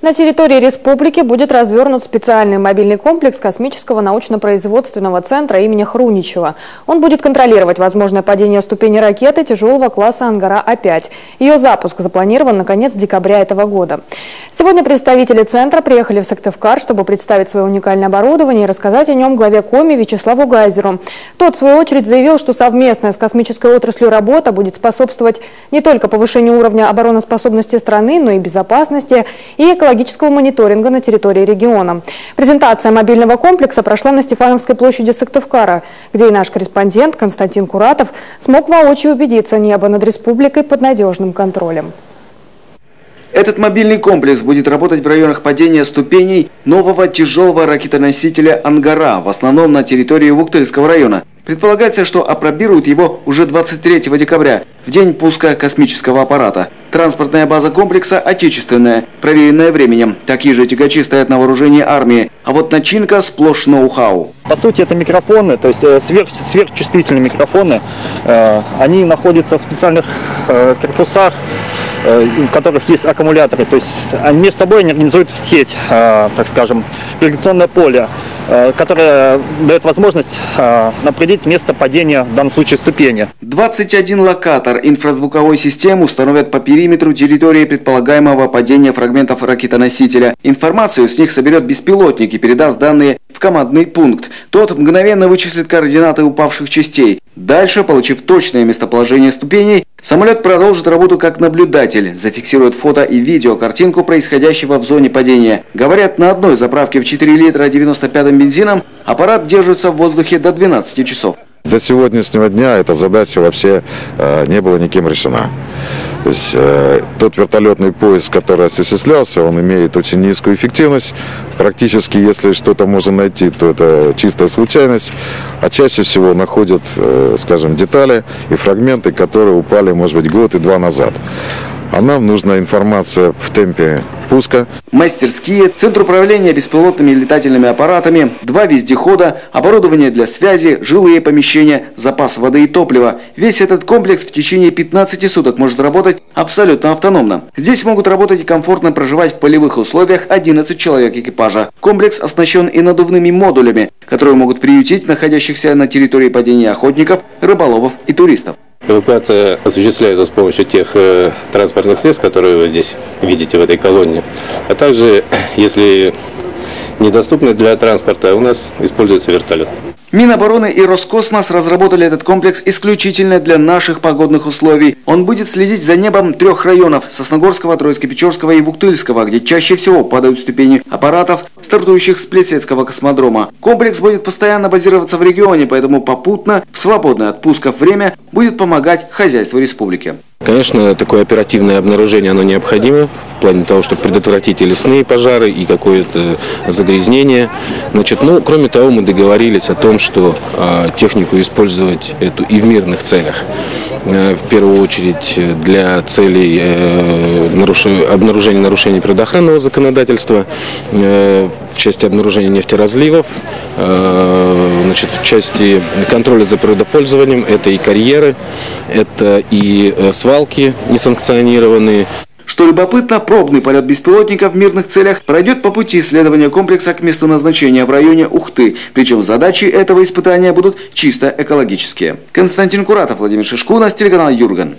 На территории республики будет развернут специальный мобильный комплекс Космического научно-производственного центра имени Хруничева. Он будет контролировать возможное падение ступени ракеты тяжелого класса «Ангара-А5». Ее запуск запланирован на конец декабря этого года. Сегодня представители центра приехали в Сыктывкар, чтобы представить свое уникальное оборудование и рассказать о нем главе Коми Вячеславу Гайзеру. Тот, в свою очередь, заявил, что совместная с космической отраслью работа будет способствовать не только повышению уровня обороноспособности страны, но и безопасности и экологического мониторинга на территории региона. Презентация мобильного комплекса прошла на Стефановской площади Сыктывкара, где и наш корреспондент Константин Куратов смог воочию убедиться: небо над республикой под надежным контролем. Этот мобильный комплекс будет работать в районах падения ступеней нового тяжелого ракетоносителя «Ангара», в основном на территории Вуктыльского района. Предполагается, что опробируют его уже 23 декабря, в день пуска космического аппарата. Транспортная база комплекса отечественная, проверенная временем. Такие же тягачи стоят на вооружении армии. А вот начинка сплошь ноу-хау. По сути, это микрофоны, то есть сверхчувствительные микрофоны. Они находятся в специальных корпусах, у которых есть аккумуляторы. То есть они между собой организуют сеть, так скажем, гравитационное поле, которое дает возможность определить место падения, в данном случае ступени. 21 локатор инфразвуковой системы установят по периметру территории предполагаемого падения фрагментов ракетоносителя. Информацию с них соберет беспилотник и передаст данные в командный пункт. Тот мгновенно вычислит координаты упавших частей. Дальше, получив точное местоположение ступеней, самолет продолжит работу как наблюдатель, зафиксирует фото и видео картинку происходящего в зоне падения. Говорят, на одной заправке в 4 литра 95-м бензином аппарат держится в воздухе до 12 часов. До сегодняшнего дня эта задача вообще не была никем решена. То есть тот вертолетный поиск, который осуществлялся, он имеет очень низкую эффективность. Практически, если что-то можно найти, то это чистая случайность. А чаще всего находят, скажем, детали и фрагменты, которые упали, может быть, год и два назад. А нам нужна информация в темпе пуска. Мастерские, центр управления беспилотными летательными аппаратами, 2 вездехода, оборудование для связи, жилые помещения, запас воды и топлива. Весь этот комплекс в течение 15 суток может работать абсолютно автономно. Здесь могут работать и комфортно проживать в полевых условиях 11 человек экипажа. Комплекс оснащен и надувными модулями, которые могут приютить находящихся на территории падения охотников, рыболовов и туристов. Эвакуация осуществляется с помощью тех транспортных средств, которые вы здесь видите в этой колонне. А также, если недоступны для транспорта, у нас используется вертолет. Минобороны и Роскосмос разработали этот комплекс исключительно для наших погодных условий. Он будет следить за небом 3 районов – Сосногорского, Троицко-Печорского и Вуктыльского, где чаще всего падают ступени аппаратов, стартующих с Плесецкого космодрома. Комплекс будет постоянно базироваться в регионе, поэтому попутно, в свободное от пусков время, будет помогать хозяйству республики. Конечно, такое оперативное обнаружение оно необходимо в плане того, чтобы предотвратить и лесные пожары, и какое-то загрязнение. Значит, кроме того, мы договорились о том, что технику использовать эту и в мирных целях. В первую очередь для целей обнаружения нарушений природоохранного законодательства, в части обнаружения нефтеразливов, значит, в части контроля за природопользованием, это и карьеры, это и свалки несанкционированные. Что любопытно, пробный полет беспилотника в мирных целях пройдет по пути исследования комплекса к месту назначения в районе Ухты. Причем задачи этого испытания будут чисто экологические. Константин Куратов, Владимир Шишкунас, телеканал Юрган.